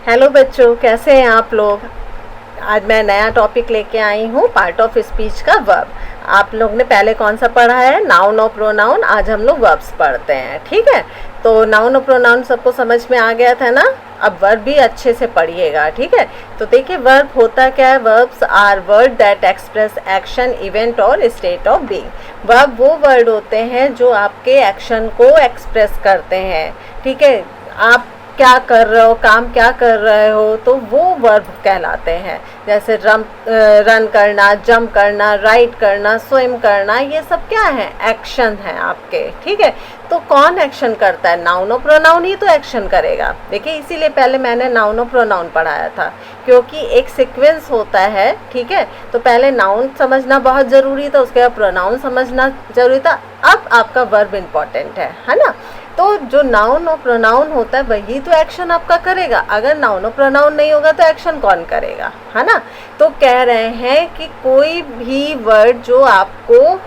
Hello बच्चों, कैसे हैं आप लोग। आज मैं नया टॉपिक लेके आई हूँ, पार्ट ऑफ स्पीच का वर्ब। आप लोग ने पहले कौन सा पढ़ा है, नाउन और प्रोनाउन। आज हम लोग वर्ब्स पढ़ते हैं, ठीक है। तो नाउन और प्रोनाउन सबको समझ में आ गया था ना। अब वर्ब भी अच्छे से पढ़िएगा, ठीक है। तो देखिए वर्ब होता क्या है। Verbs are word that express action, event और स्टेट ऑफ बीइंग। वर्ब वो वर्ड होते हैं जो आपके एक्शन को एक्सप्रेस करते हैं, ठीक है। आप क्या कर रहे हो, काम क्या कर रहे हो, तो वो वर्ब कहलाते हैं। जैसे रन करना, जंप करना, राइड करना, स्विम करना, ये सब क्या है, एक्शन है आपके, ठीक है। तो कौन एक्शन करता है, नाउन और प्रोनाउन ही तो एक्शन करेगा। देखिए इसीलिए पहले मैंने नाउन और प्रोनाउन पढ़ाया था, क्योंकि एक सीक्वेंस होता है, ठीक है। तो पहले नाउन समझना बहुत ज़रूरी था, उसके बाद प्रोनाउन समझना ज़रूरी था। अब आपका वर्ब इम्पॉर्टेंट है ना। तो जो नाउन और प्रोनाउन होता है वही तो एक्शन आपका करेगा। अगर नाउन और प्रोनाउन नहीं होगा तो एक्शन कौन करेगा, है ना। तो कह रहे हैं कि कोई भी वर्ड जो आपको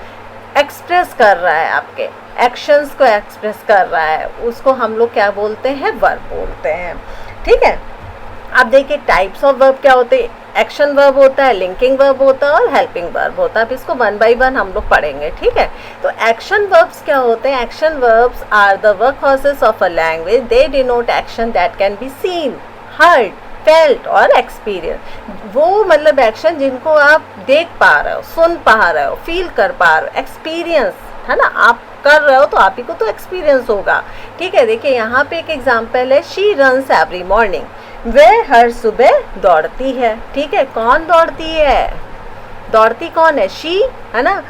एक्सप्रेस कर रहा है, आपके एक्शंस को एक्सप्रेस कर रहा है, उसको हम लोग क्या बोलते हैं, वर्ब बोलते हैं, ठीक है। अब देखिए टाइप्स ऑफ वर्ब क्या होते हैं। एक्शन वर्ब होता है, लिंकिंग वर्ब होता है और हेल्पिंग वर्ब होता है। अब इसको वन बाय वन हम लोग पढ़ेंगे, ठीक है। तो एक्शन वर्ब्स क्या होते हैं। Action verbs are the work horses of a language. They denote action that can be seen, heard, felt और एक्सपीरियंस। वो मतलब एक्शन जिनको आप देख पा रहे हो, सुन पा रहे हो, फील कर पा रहे हो, एक्सपीरियंस है ना। आप कर रहे हो तो आप ही को तो एक्सपीरियंस होगा, ठीक है। देखिए यहाँ पे एक एग्जाम्पल है, शी रन्स एवरी मॉर्निंग। वह हर सुबह दौड़ती है, ठीक है। कौन दौड़ती है, दौड़ती कौन है, शी, है ना।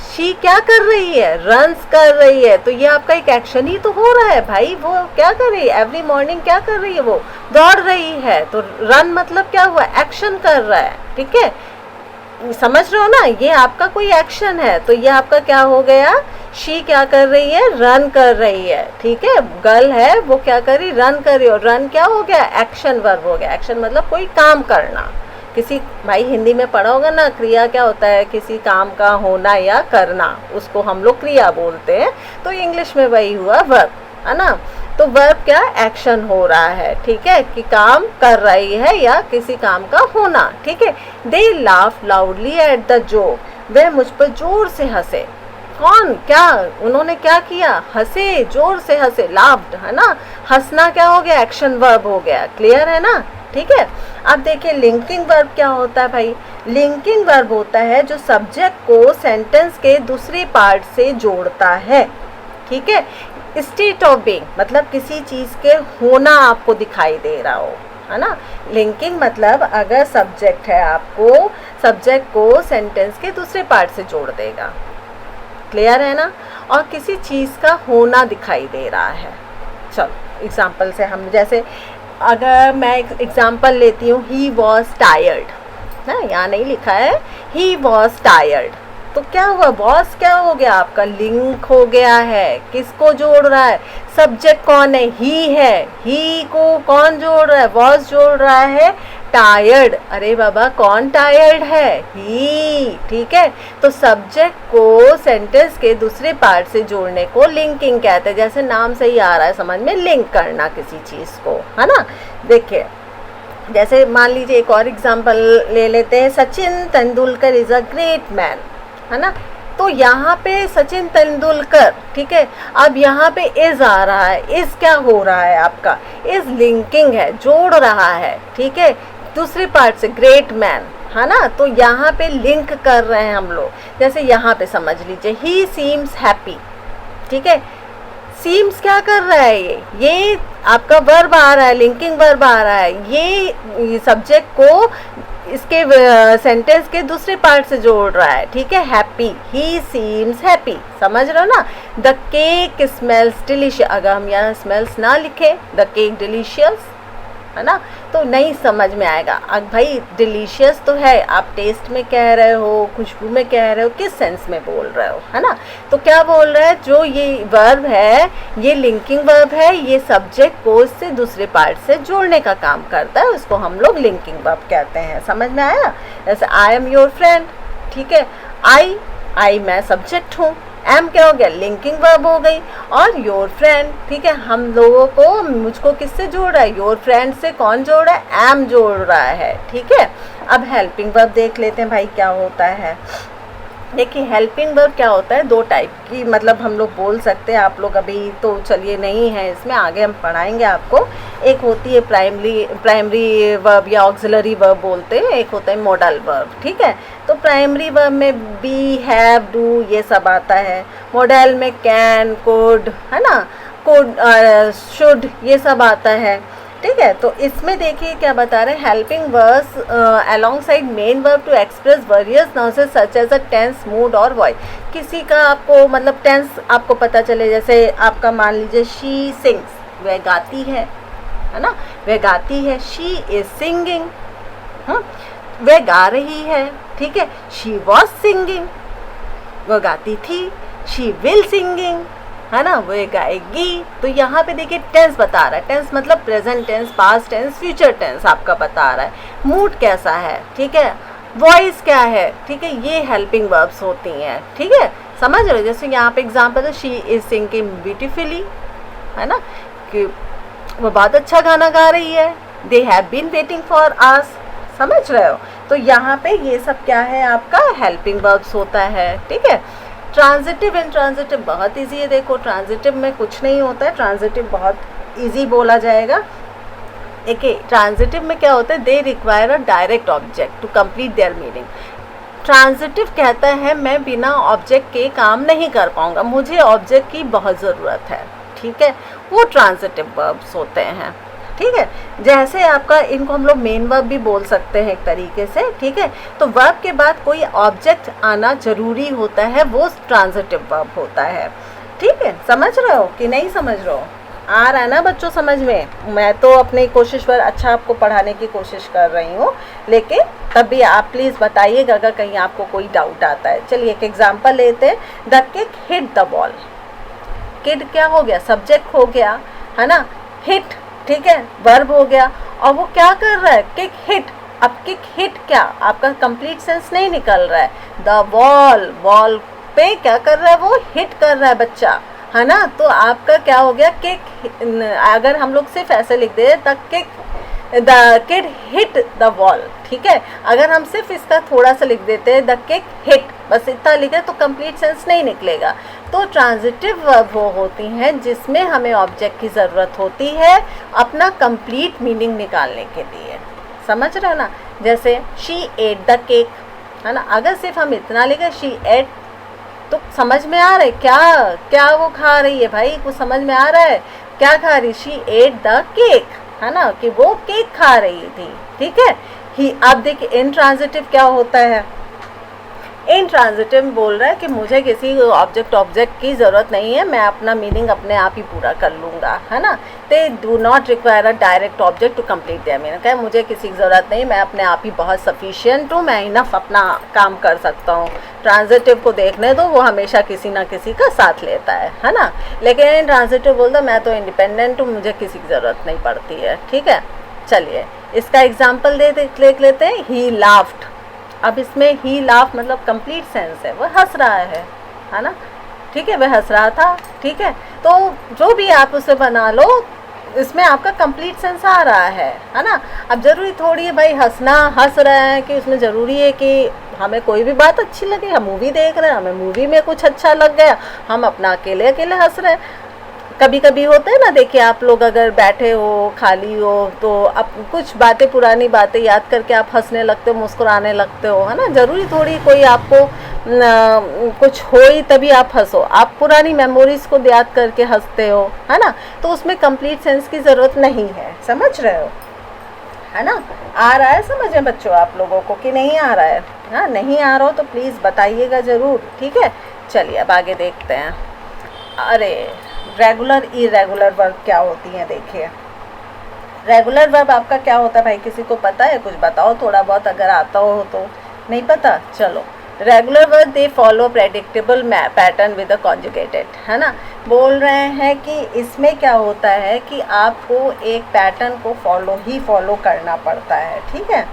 शी क्या कर रही है, रन्स कर रही है। तो ये आपका एक एक्शन ही तो हो रहा है भाई। वो क्या कर रही है, एवरी मॉर्निंग क्या कर रही है, वो दौड़ रही है। तो रन मतलब क्या हुआ, एक्शन कर रहा है, ठीक है। समझ रहे हो ना, ये आपका कोई एक्शन है। तो ये आपका क्या हो गया, शी क्या कर रही है, रन कर रही है, ठीक है। गर्ल है वो क्या कर रही, रन कर रही है। रन क्या हो गया, एक्शन वर्ब हो गया। एक्शन मतलब कोई काम करना। किसी, भाई हिंदी में पढ़ा होगा ना, क्रिया क्या होता है, किसी काम का होना या करना, उसको हम लोग क्रिया बोलते हैं। तो इंग्लिश में वही हुआ वर्ब, है ना। तो वर्ब क्या, एक्शन हो रहा है, ठीक है, कि काम कर रही है या किसी काम का होना, ठीक है। They laugh loudly at the joke. वह मुझ पर जोर से हंसे। कौन, क्या, उन्होंने क्या किया, हंसे, जोर से हंसे, लाफ्ड, है ना। हंसना क्या हो गया, एक्शन वर्ब हो गया। क्लियर है ना, ठीक है। अब देखिए लिंकिंग वर्ब क्या होता है भाई। लिंकिंग वर्ब होता है जो सब्जेक्ट को सेंटेंस के दूसरे पार्ट से जोड़ता है, ठीक है। स्टेट ऑफ बीइंग मतलब किसी चीज़ के होना आपको दिखाई दे रहा हो, है ना। लिंकिंग मतलब अगर सब्जेक्ट है, आपको सब्जेक्ट को सेंटेंस के दूसरे पार्ट से जोड़ देगा। क्लियर है ना। और किसी चीज़ का होना दिखाई दे रहा है। चलो एग्जाम्पल से हम, जैसे अगर मैं एग्जाम्पल लेती हूँ, ही वॉज टायर्ड ना, यहाँ नहीं लिखा है, ही वॉज टायर्ड। तो क्या हुआ, वॉज क्या हो गया, आपका लिंक हो गया है। किसको जोड़ रहा है, सब्जेक्ट कौन है, ही है। ही को कौन जोड़ रहा है, वॉज जोड़ रहा है टायर्ड। अरे बाबा कौन टायर्ड है, ही, ठीक है। तो सब्जेक्ट को सेंटेंस के दूसरे पार्ट से जोड़ने को लिंकिंग कहते हैं। जैसे नाम से ही आ रहा है समझ में, लिंक करना किसी चीज़ को, है ना। देखिए जैसे मान लीजिए एक और एग्जांपल ले लेते हैं, Sachin Tendulkar is a great man, है ना। तो यहाँ पे सचिन तेंदुलकर, ठीक है। अब यहाँ पे इज आ रहा है, इज क्या हो रहा है आपका, इज लिंकिंग है, जोड़ रहा है, ठीक है, दूसरे पार्ट से, ग्रेट मैन, है ना। तो यहाँ पे लिंक कर रहे हैं हम लोग। जैसे यहाँ पे समझ लीजिए, ही सीम्स हैप्पी, ठीक है। सीम्स क्या कर रहा है, ये आपका वर्ब आ रहा है, लिंकिंग वर्ब आ रहा है। ये सब्जेक्ट को इसके सेंटेंस के दूसरे पार्ट से जोड़ रहा है, ठीक है। हैप्पी, ही सीम्स हैप्पी, समझ रहे हो ना। The cake smells delicious. अगर हम यहाँ स्मेल्स ना लिखे, द केक डिलीशियस, है ना, तो नहीं समझ में आएगा। अब भाई डिलीशियस तो है, आप टेस्ट में कह रहे हो, खुशबू में कह रहे हो, किस सेंस में बोल रहे हो, है ना। तो क्या बोल रहा है, जो ये वर्ब है ये लिंकिंग वर्ब है, ये सब्जेक्ट को इससे दूसरे पार्ट से जोड़ने का काम करता है, उसको हम लोग लिंकिंग वर्ब कहते हैं। समझ में आया। जैसे आई एम योर फ्रेंड, ठीक है। आई मैं सब्जेक्ट हूँ, एम क्या हो गया, लिंकिंग वर्ब हो गई। और योर फ्रेंड, ठीक है, हम लोगों को, मुझको किससे जोड़ रहा है, योर फ्रेंड से कौन जोड़ रहा है, एम जोड़ रहा है, ठीक है। अब हेल्पिंग वर्ब देख लेते हैं भाई क्या होता है। देखिए हेल्पिंग वर्ब क्या होता है, दो टाइप की मतलब हम लोग बोल सकते हैं, आप लोग अभी तो चलिए नहीं है इसमें, आगे हम पढ़ाएंगे आपको। एक होती है प्राइमरी वर्ब या ऑक्सिलरी वर्ब बोलते हैं, एक होता है मॉडल वर्ब, ठीक है। तो प्राइमरी वर्ब में बी, हैव, डू ये सब आता है। मॉडल में कैन, कुड, है ना, कुड, शुड ये सब आता है, ठीक है। तो इसमें देखिए क्या बता रहे हैं, helping verbs alongside main verb to express various nuances such as a tense, mood और वॉइस। किसी का आपको मतलब टेंस आपको पता चले, जैसे आपका मान लीजिए शी सिंग्स, वह गाती है ना, वह गाती है, शी इज सिंगिंग, वह गा रही है, ठीक है। शी वॉज सिंगिंग, वह गाती थी, शी विल सिंगिंग, है ना, वो गाएगी। तो यहाँ पे देखिए टेंस बता रहा है, टेंस मतलब present tense, past tense, future tense आपका बता रहा है। मूड कैसा है, ठीक है, वॉइस क्या है, ठीक है, ये हेल्पिंग वर्ब्स होती हैं, ठीक है, समझ रहे हो। जैसे यहाँ पे एग्जांपल है, शी इज सिंगिंग ब्यूटीफुली, है ना, कि वो बहुत अच्छा गाना गा रही है। They have been waiting for us, समझ रहे हो। तो यहाँ पे ये सब क्या है, आपका हेल्पिंग वर्ब्स होता है, ठीक है। ट्रांजिटिव एंड ट्रांजिटिव बहुत इजी है, देखो ट्रांजिटिव में कुछ नहीं होता है, ट्रांजिटिव बहुत इजी बोला जाएगा। देखिए ट्रांजिटिव में क्या होता है, they require a direct object to complete their meaning. Transitive कहता है मैं बिना ऑब्जेक्ट के काम नहीं कर पाऊंगा, मुझे ऑब्जेक्ट की बहुत ज़रूरत है, ठीक है, वो ट्रांजिटिव वर्ब्स होते हैं, ठीक है। जैसे आपका इनको हम लोग मेन वर्ब भी बोल सकते हैं एक तरीके से, ठीक है। तो वर्ब के बाद कोई ऑब्जेक्ट आना जरूरी होता है, वो ट्रांजिटिव वर्ब होता है, ठीक है। समझ रहे हो कि नहीं समझ रहे हो, आ रहा है ना बच्चों समझ में। मैं तो अपनी कोशिश पर अच्छा आपको पढ़ाने की कोशिश कर रही हूँ, लेकिन तभी आप प्लीज़ बताइएगा अगर कहीं आपको कोई डाउट आता है। चलिए एक एग्जाम्पल लेते हैं, the kick hit the ball. Kid क्या हो गया, सब्जेक्ट हो गया, है ना, हिट, ठीक है, वर्ब हो गया, और वो क्या कर रहा है, किक हिट। अब किक हिट क्या, आपका कंप्लीट सेंस नहीं निकल रहा है। द वॉल, वॉल पे क्या कर रहा है, वो हिट कर रहा है बच्चा, है ना। तो आपका क्या हो गया, किक, अगर हम लोग सिर्फ ऐसे लिख दे the kid hit the wall, ठीक है। अगर हम सिर्फ इसका थोड़ा सा लिख देते हैं द किक हिट, बस इतना लिखे तो कंप्लीट सेंस नहीं निकलेगा। तो ट्रांजिटिव वर्ब वो होती हैं जिसमें हमें ऑब्जेक्ट की ज़रूरत होती है अपना कंप्लीट मीनिंग निकालने के लिए, समझ रहे हो ना। जैसे शी एट द केक, है ना, अगर सिर्फ हम इतना लिखे शी एट, तो समझ में आ रहा है क्या क्या वो खा रही है भाई, कुछ समझ में आ रहा है क्या खा रही, शी एट द केक, है ना, कि वो केक खा रही थी, ठीक है। ही, अब देखिए इंट्रांजिटिव क्या होता है, इंट्रांजिटिव बोल रहा है कि मुझे किसी ऑब्जेक्ट की ज़रूरत नहीं है, मैं अपना मीनिंग अपने आप ही पूरा कर लूँगा, है ना। They do not require a direct object to complete their meaning, है मुझे किसी की ज़रूरत नहीं, मैं अपने आप ही बहुत सफिशिएंट हूँ, मैं इनफ अपना काम कर सकता हूँ। ट्रांजिटिव को देखने दो, वो हमेशा किसी ना किसी का साथ लेता है ना। लेकिन इंट्रांजिटिव बोलता मैं तो इंडिपेंडेंट हूँ, मुझे किसी की ज़रूरत नहीं पड़ती है, ठीक है। चलिए इसका एग्जाम्पल देख लेते हैं, ही लाफ्ड। अब इसमें ही लाफ मतलब कंप्लीट सेंस है, वह हंस रहा है ना, ठीक है, वह हंस रहा था, ठीक है। तो जो भी आप उसे बना लो, इसमें आपका कंप्लीट सेंस आ रहा है ना। अब ज़रूरी थोड़ी है भाई हंस रहा है कि उसमें ज़रूरी है कि हमें कोई भी बात अच्छी लगे, हम मूवी देख रहे हैं, हमें मूवी में कुछ अच्छा लग गया, हम अपना अकेले अकेले हंस रहे हैं। कभी कभी होता है ना, देखिए आप लोग अगर बैठे हो खाली हो तो अब कुछ बातें, पुरानी बातें याद करके आप हंसने लगते हो, मुस्कुराने लगते हो, है ना। ज़रूरी थोड़ी कोई आपको कुछ हो ही तभी आप हंसो, आप पुरानी मेमोरीज़ को याद करके हंसते हो, है ना। तो उसमें कंप्लीट सेंस की ज़रूरत नहीं है, समझ रहे हो, है ना। आ रहा है समझ में बच्चों आप लोगों को कि नहीं आ रहा है, हाँ नहीं आ रहा हो तो प्लीज़ बताइएगा ज़रूर, ठीक है। चलिए अब आगे देखते हैं। अरे रेगुलर इरेगुलर वर्ब क्या होती हैं, देखिए रेगुलर वर्ब आपका क्या होता है भाई, किसी को पता है, कुछ बताओ थोड़ा बहुत, अगर आता हो तो। नहीं पता, चलो। Regular verb they follow predictable pattern with a conjugated, है ना। बोल रहे हैं कि इसमें क्या होता है कि आपको एक पैटर्न को फॉलो करना पड़ता है, ठीक है।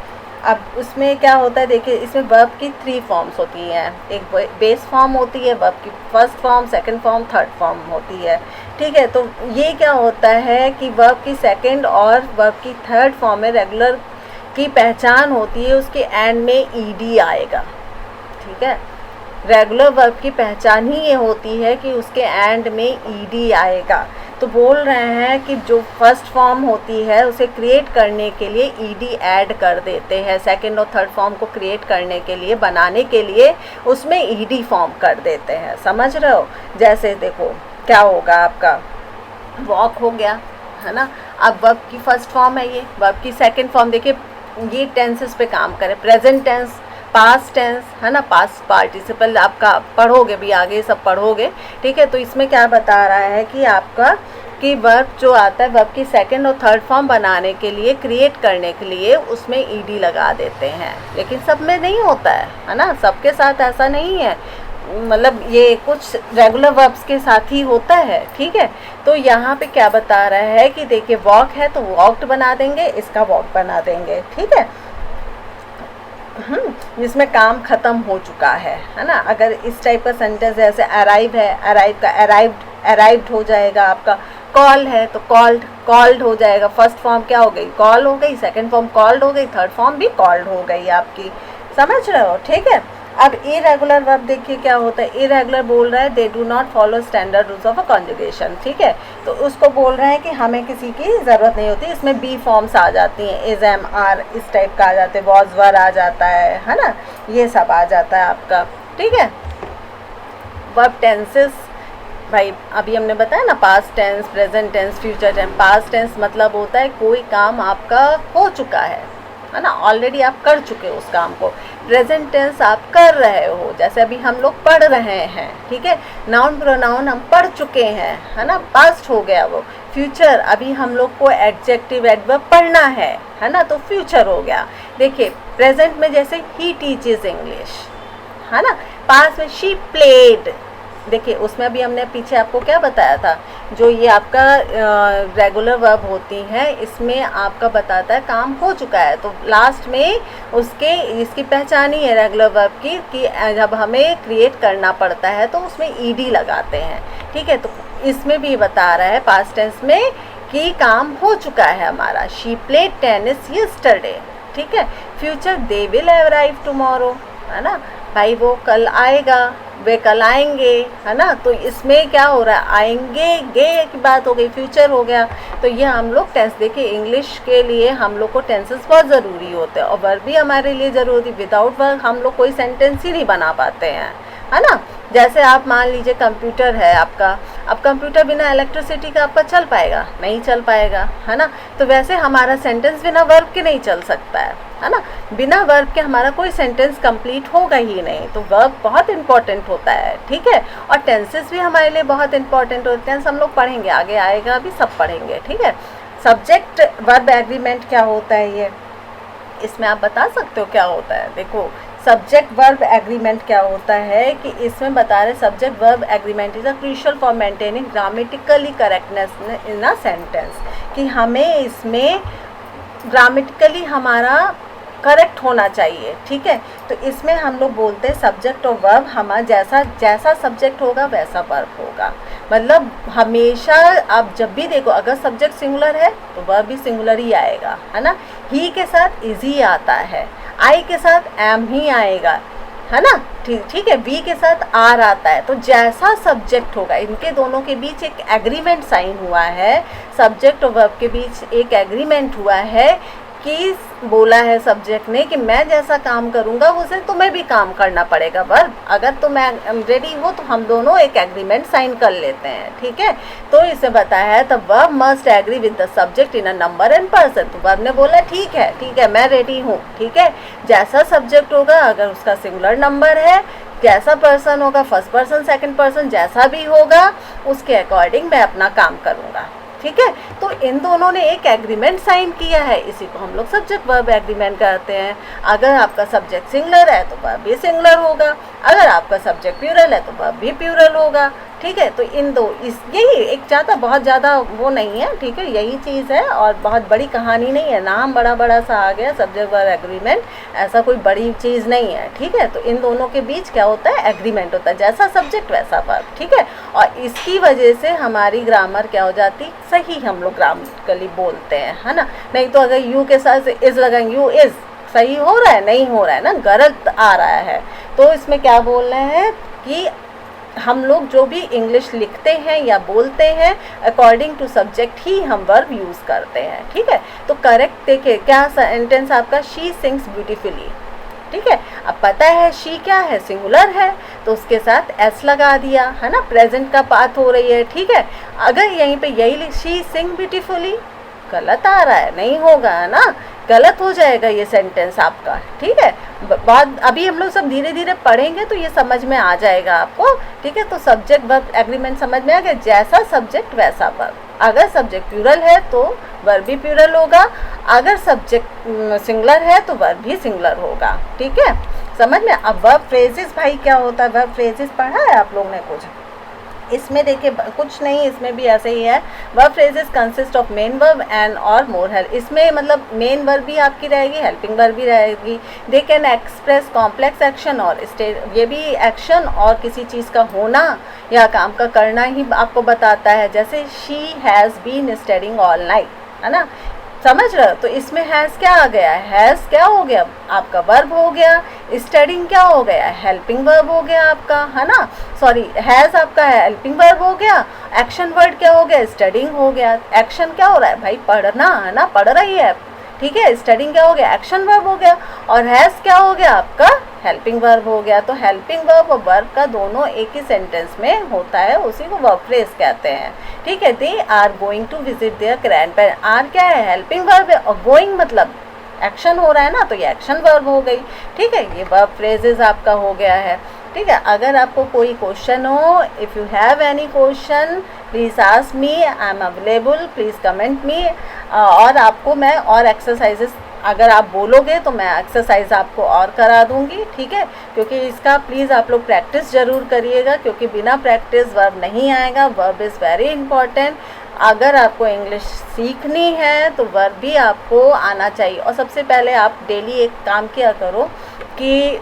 अब उसमें क्या होता है, देखिए इसमें वर्ब की 3 फॉर्म्स होती हैं। एक बेस फॉर्म होती है, वर्ब की first form, second form, third form होती है, ठीक है। तो ये क्या होता है कि वर्ब की सेकंड और वर्ब की थर्ड फॉर्म में रेगुलर की पहचान होती है, उसके एंड में ईडी आएगा, ठीक है। रेगुलर वर्ब की पहचान ही ये होती है कि उसके एंड में ईडी आएगा। तो बोल रहे हैं कि जो फर्स्ट फॉर्म होती है उसे क्रिएट करने के लिए ईडी ऐड कर देते हैं, सेकंड और थर्ड फॉर्म को क्रिएट करने के लिए, बनाने के लिए उसमें ईडी फॉर्म कर देते हैं, समझ रहे हो। जैसे देखो क्या होगा, आपका वॉक हो गया, है ना। अब वर्ब की फर्स्ट फॉर्म है, ये वर्ब की सेकंड फॉर्म, देखिए ये टेंसेस पे काम करे, प्रेजेंट टेंस, पास्ट टेंस, है ना, पास्ट पार्टिसिपल आपका पढ़ोगे भी, आगे सब पढ़ोगे, ठीक है। तो इसमें क्या बता रहा है कि आपका कि वर्ब जो आता है, वर्ब की सेकंड और थर्ड फॉर्म बनाने के लिए, क्रिएट करने के लिए उसमें ईडी लगा देते हैं, लेकिन सब में नहीं होता है ना, सबके साथ ऐसा नहीं है, मतलब ये कुछ रेगुलर वर्ब्स के साथ ही होता है, ठीक है। तो यहाँ पे क्या बता रहा है कि देखिए वॉक है तो वॉक्ड बना देंगे, इसका वॉक बना देंगे, ठीक है, जिसमें काम ख़त्म हो चुका है ना। अगर इस टाइप का सेंटेंस जैसे अराइव है, अराइव का अराइव्ड हो जाएगा आपका। कॉल है तो कॉल्ड हो जाएगा। फर्स्ट फॉर्म क्या हो गई, कॉल हो गई, सेकंड फॉर्म कॉल्ड हो गई, थर्ड फॉर्म भी कॉल्ड हो गई आपकी, समझ रहे हो, ठीक है। अब इरेगुलर वर्ब देखिए क्या होता है, इरेगुलर बोल रहा है दे do not follow standard rules of a conjugation, ठीक है। तो उसको बोल रहे हैं कि हमें किसी की ज़रूरत नहीं होती, इसमें बी फॉर्म्स आ जाती हैं, इज, एम, आर, इस टाइप का आ जाते हैं, वॉज, वर आ जाता है ना, ये सब आ जाता है आपका, ठीक है। वर्ब टेंसेस भाई अभी हमने बताया ना, past tense, present tense, future tense. Past tense मतलब होता है कोई काम आपका हो चुका है ना, ऑलरेडी आप कर चुके हो उस काम को। प्रेजेंट टेंस आप कर रहे हो, जैसे अभी हम लोग पढ़ रहे हैं, ठीक है। नाउन प्रोनाउन हम पढ़ चुके हैं, है ना, पास्ट हो गया वो। फ्यूचर अभी हम लोग को एडजेक्टिव एडवर्ब पढ़ना है ना, तो फ्यूचर हो गया। देखिए प्रेजेंट में जैसे ही टीचेस इंग्लिश, है ना। पास्ट में शी प्लेड, देखिए उसमें भी हमने पीछे आपको क्या बताया था, जो ये आपका रेगुलर वर्ब होती हैं, इसमें आपका बताता है काम हो चुका है, तो लास्ट में उसके इसकी पहचान ही है रेगुलर वर्ब की कि जब हमें क्रिएट करना पड़ता है तो उसमें ईडी लगाते हैं, ठीक है। तो इसमें भी बता रहा है पास्ट टेंस में कि काम हो चुका है हमारा। शी प्लेड टेनिस यस्टरडे, ठीक है। Future they will arrive tomorrow, है ना, भाई वो कल आएगा, वे कल आएंगे, है ना। तो इसमें क्या हो रहा है, आएंगे गे की बात हो गई, फ्यूचर हो गया। तो ये हम लोग टेंस, देखिए इंग्लिश के लिए हम लोग को टेंसेस बहुत ज़रूरी होते हैं और वर्ब भी हमारे लिए ज़रूरी। विदाउट वर्ब हम लोग कोई सेंटेंस ही नहीं बना पाते हैं, है ना। जैसे आप मान लीजिए कंप्यूटर है आपका, अब कंप्यूटर बिना इलेक्ट्रिसिटी का आपका चल पाएगा, नहीं चल पाएगा, है ना। तो वैसे हमारा सेंटेंस बिना वर्ब के नहीं चल सकता है ना। बिना वर्ब के हमारा कोई सेंटेंस कंप्लीट होगा ही नहीं। तो वर्ब बहुत इंपॉर्टेंट होता है, ठीक है। और टेंसेस भी हमारे लिए बहुत इंपॉर्टेंट होते हैं, हम लोग पढ़ेंगे, आगे आएगा अभी सब पढ़ेंगे, ठीक है। सब्जेक्ट वर्ब एग्रीमेंट क्या होता है, ये इसमें आप बता सकते हो क्या होता है। देखो सब्जेक्ट वर्ब एग्रीमेंट क्या होता है कि इसमें बता रहे subject verb agreement is a crucial for maintaining grammatically correctness in a sentence, कि हमें इसमें ग्रामेटिकली हमारा करेक्ट होना चाहिए, ठीक है। तो इसमें हम लोग बोलते हैं सब्जेक्ट और वर्ब हमारा जैसा सब्जेक्ट होगा वैसा वर्ब होगा। मतलब हमेशा आप जब भी देखो, अगर सब्जेक्ट सिंगुलर है तो वर्ब भी सिंगुलर ही आएगा, है ना। ही के साथ इज ही आता है, आई के साथ एम ही आएगा, है ना, ठीक है। वी के साथ आर आता है। तो जैसा सब्जेक्ट होगा, इनके दोनों के बीच एक एग्रीमेंट साइन हुआ है, सब्जेक्ट और वर्ब के बीच एक एग्रीमेंट हुआ है कि बोला है सब्जेक्ट ने कि मैं जैसा काम करूंगा उसे तुम्हें भी काम करना पड़ेगा वर्ब। अगर तुम रेडी हो तो हम दोनों एक एग्रीमेंट साइन कर लेते हैं, ठीक है। तो इसे बताया है the verb must agree with the subject in a number and person. तो वर्ब ने बोला ठीक है मैं रेडी हूँ, ठीक है। जैसा सब्जेक्ट होगा, अगर उसका सिंगुलर नंबर है, जैसा पर्सन होगा, फर्स्ट पर्सन सेकंड पर्सन, जैसा भी होगा उसके अकॉर्डिंग मैं अपना काम करूँगा, ठीक है। तो इन दोनों ने एक एग्रीमेंट साइन किया है, इसी को हम लोग सब्जेक्ट वर्ब एग्रीमेंट कहते हैं। अगर आपका सब्जेक्ट सिंगुलर है तो वर्ब भी सिंगुलर होगा, अगर आपका सब्जेक्ट प्लूरल है तो वर्ब भी प्लूरल होगा, ठीक है। तो इन दो इस यही एक ज़्यादा बहुत ज़्यादा वो नहीं है, ठीक है, यही चीज़ है और बहुत बड़ी कहानी नहीं है। नाम बड़ा बड़ा सा आ गया, सब्जेक्ट वर्ब एग्रीमेंट, ऐसा कोई बड़ी चीज़ नहीं है, ठीक है। तो इन दोनों के बीच क्या होता है, एग्रीमेंट होता है, जैसा सब्जेक्ट वैसा वर्ब, ठीक है। और इसकी वजह से हमारी ग्रामर क्या हो जाती, सही हम लोग ग्रामटिकली बोलते हैं, है ना। नहीं तो अगर यू के साथ इज़ लगाएंगे, यू इज़ सही हो रहा है, नहीं हो रहा है ना, गलत आ रहा है। तो इसमें क्या बोल रहे हैं कि हम लोग जो भी इंग्लिश लिखते हैं या बोलते हैं अकॉर्डिंग टू सब्जेक्ट ही हम वर्ब यूज़ करते हैं, ठीक है। तो करेक्ट देखिए क्या सेंटेंस आपका, शी सिंग्स ब्यूटीफुली, ठीक है। अब पता है शी क्या है, सिंगुलर है, तो उसके साथ एस लगा दिया, है ना, प्रेजेंट का बात हो रही है, ठीक है। अगर यहीं पे यही शी सिंग ब्यूटीफुली गलत आ रहा है, नहीं होगा, है ना, गलत हो जाएगा ये सेंटेंस आपका, ठीक है। बाद अभी हम लोग सब धीरे धीरे पढ़ेंगे तो ये समझ में आ जाएगा आपको, ठीक है। तो सब्जेक्ट वर्ब एग्रीमेंट समझ में आ गया, जैसा सब्जेक्ट वैसा वर्ब। अगर सब्जेक्ट प्लूरल है तो वर्ब भी प्लूरल होगा, अगर सब्जेक्ट सिंगुलर है तो वर्ब भी सिंगुलर होगा, ठीक है, समझ में। अब वर्ब फ्रेजेस भाई क्या होता है, वर्ब फ्रेजेस पढ़ा है आप लोगों ने कुछ, इसमें देखिए कुछ नहीं, इसमें भी ऐसे ही है। Verb phrases consist of main verb and और मोर हेल्प, इसमें मतलब मेन वर्ब भी आपकी रहेगी, हेल्पिंग वर्ब भी रहेगी। They can express complex action और स्टेट, ये भी एक्शन और किसी चीज़ का होना या काम का करना ही आपको बताता है। जैसे she has been studying all night, है ना, समझ रहे हो। तो इसमें हैज़ क्या आ गया, हैज़ क्या हो गया आपका वर्ब हो गया, स्टडिंग क्या हो गया, हेल्पिंग वर्ब हो गया आपका, है ना, सॉरी हैज़ आपका है हेल्पिंग वर्ब हो गया, एक्शन वर्ड क्या हो गया, स्टडिंग हो गया। एक्शन क्या हो रहा है भाई, पढ़ना, है ना, पढ़ रही है, ठीक है। स्टडिंग क्या हो गया, एक्शन वर्ब हो गया, और हैज़ क्या हो गया आपका, हेल्पिंग वर्ब हो गया। तो हेल्पिंग वर्ब और वर्ब का दोनों एक ही सेंटेंस में होता है, उसी को वर्ब फ्रेज कहते हैं, ठीक है। They are going to visit their grandparents, are क्या है, हेल्पिंग वर्ब है, और गोइंग मतलब एक्शन हो रहा है ना, तो ये एक्शन वर्ब हो गई, ठीक है। ये वर्ब फ्रेजेस आपका हो गया है, ठीक है। अगर आपको कोई क्वेश्चन हो, if you have any question please ask me, I am available, please comment me. और आपको मैं और एक्सरसाइजेस अगर आप बोलोगे तो मैं एक्सरसाइज आपको और करा दूंगी, ठीक है। क्योंकि इसका प्लीज़ आप लोग प्रैक्टिस ज़रूर करिएगा, क्योंकि बिना प्रैक्टिस वर्ब नहीं आएगा। वर्ब इज़ वेरी इंपॉर्टेंट, अगर आपको इंग्लिश सीखनी है तो वर्ब भी आपको आना चाहिए। और सबसे पहले आप डेली एक काम किया करो कि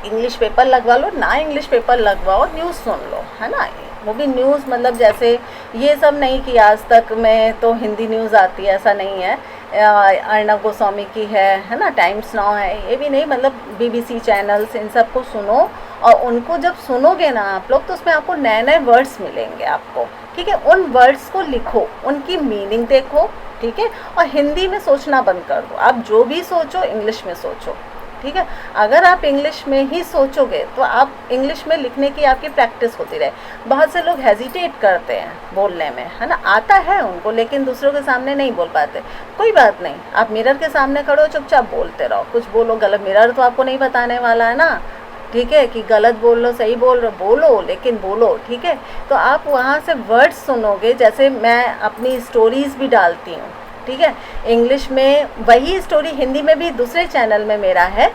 इंग्लिश पेपर लगवा लो, ना इंग्लिश पेपर लगवाओ, न्यूज़ सुन लो, है ना। वो भी न्यूज़ मतलब जैसे ये सब नहीं कि आज तक में तो हिंदी न्यूज़ आती है, ऐसा नहीं है। अर्णव गोस्वामी की है ना, टाइम्स नाउ है, ये भी नहीं, मतलब BBC चैनल्स, इन सब को सुनो। और उनको जब सुनोगे ना आप लोग तो उसमें आपको नए नए वर्ड्स मिलेंगे आपको, ठीक है। उन वर्ड्स को लिखो, उनकी मीनिंग देखो, ठीक है। और हिंदी में सोचना बंद कर दो, आप जो भी सोचो इंग्लिश में सोचो, ठीक है। अगर आप इंग्लिश में ही सोचोगे तो आप इंग्लिश में लिखने की आपकी प्रैक्टिस होती रहे। बहुत से लोग हेजिटेट करते हैं बोलने में, है ना, आता है उनको लेकिन दूसरों के सामने नहीं बोल पाते। कोई बात नहीं, आप मिरर के सामने खड़े हो, चुपचाप बोलते रहो, कुछ बोलो गलत, मिरर तो आपको नहीं बताने वाला है ना, ठीक है, कि गलत बोल लो सही बोल रहे, बोलो लेकिन बोलो, ठीक है। तो आप वहाँ से वर्ड्स सुनोगे, जैसे मैं अपनी स्टोरीज़ भी डालती हूँ, ठीक है, इंग्लिश में, वही स्टोरी हिंदी में भी दूसरे चैनल में मेरा है,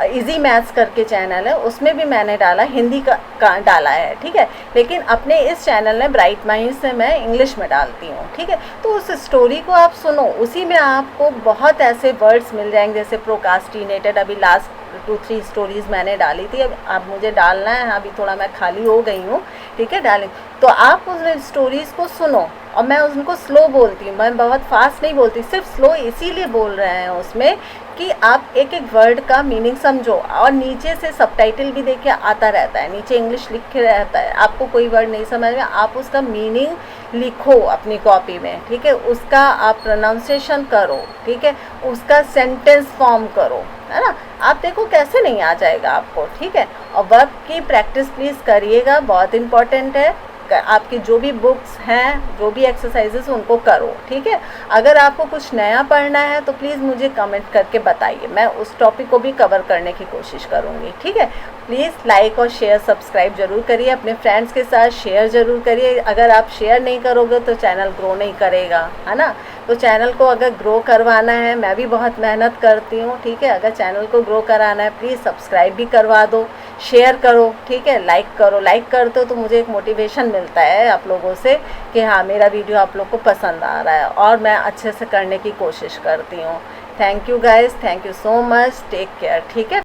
इजी मैथ्स करके चैनल है, उसमें भी मैंने डाला, हिंदी का डाला है, ठीक है। लेकिन अपने इस चैनल में ब्राइट माइंड से मैं इंग्लिश में डालती हूँ, ठीक है। तो उस स्टोरी को आप सुनो, उसी में आपको बहुत ऐसे वर्ड्स मिल जाएंगे, जैसे प्रोकास्टिनेटेड, अभी लास्ट 2-3 स्टोरीज़ मैंने डाली थी, अब मुझे डालना है, अभी थोड़ा मैं खाली हो गई हूँ, ठीक है, डालें। तो आप उस स्टोरीज़ को सुनो, और मैं उनको स्लो बोलती हूँ, मैं बहुत फास्ट नहीं बोलती, सिर्फ स्लो इसीलिए बोल रहे हैं उसमें कि आप एक एक वर्ड का मीनिंग समझो। और नीचे से सबटाइटल भी देखिए आता रहता है, नीचे इंग्लिश लिखे रहता है, आपको कोई वर्ड नहीं समझ में, आप उसका मीनिंग लिखो अपनी कॉपी में, ठीक है, उसका आप प्रोनाउंसिएशन करो, ठीक है, उसका सेंटेंस फॉर्म करो, है ना। आप देखो कैसे नहीं आ जाएगा आपको, ठीक है। और वर्ब की प्रैक्टिस प्लीज़ करिएगा, बहुत इंपॉर्टेंट है। आपकी जो भी बुक्स हैं, जो भी एक्सरसाइजेस उनको करो, ठीक है। अगर आपको कुछ नया पढ़ना है तो प्लीज़ मुझे कमेंट करके बताइए, मैं उस टॉपिक को भी कवर करने की कोशिश करूँगी, ठीक है। प्लीज़ लाइक और शेयर सब्सक्राइब ज़रूर करिए, अपने फ्रेंड्स के साथ शेयर ज़रूर करिए। अगर आप शेयर नहीं करोगे तो चैनल ग्रो नहीं करेगा, है ना। तो चैनल को अगर ग्रो करवाना है, मैं भी बहुत मेहनत करती हूँ, ठीक है। अगर चैनल को ग्रो कराना है प्लीज़ सब्सक्राइब भी करवा दो, शेयर करो, ठीक है, लाइक करो। लाइक करते हो तो मुझे एक मोटिवेशन मिलता है आप लोगों से कि हाँ मेरा वीडियो आप लोग को पसंद आ रहा है, और मैं अच्छे से करने की कोशिश करती हूँ। Thank you guys, thank you so much, take care, ठीक है।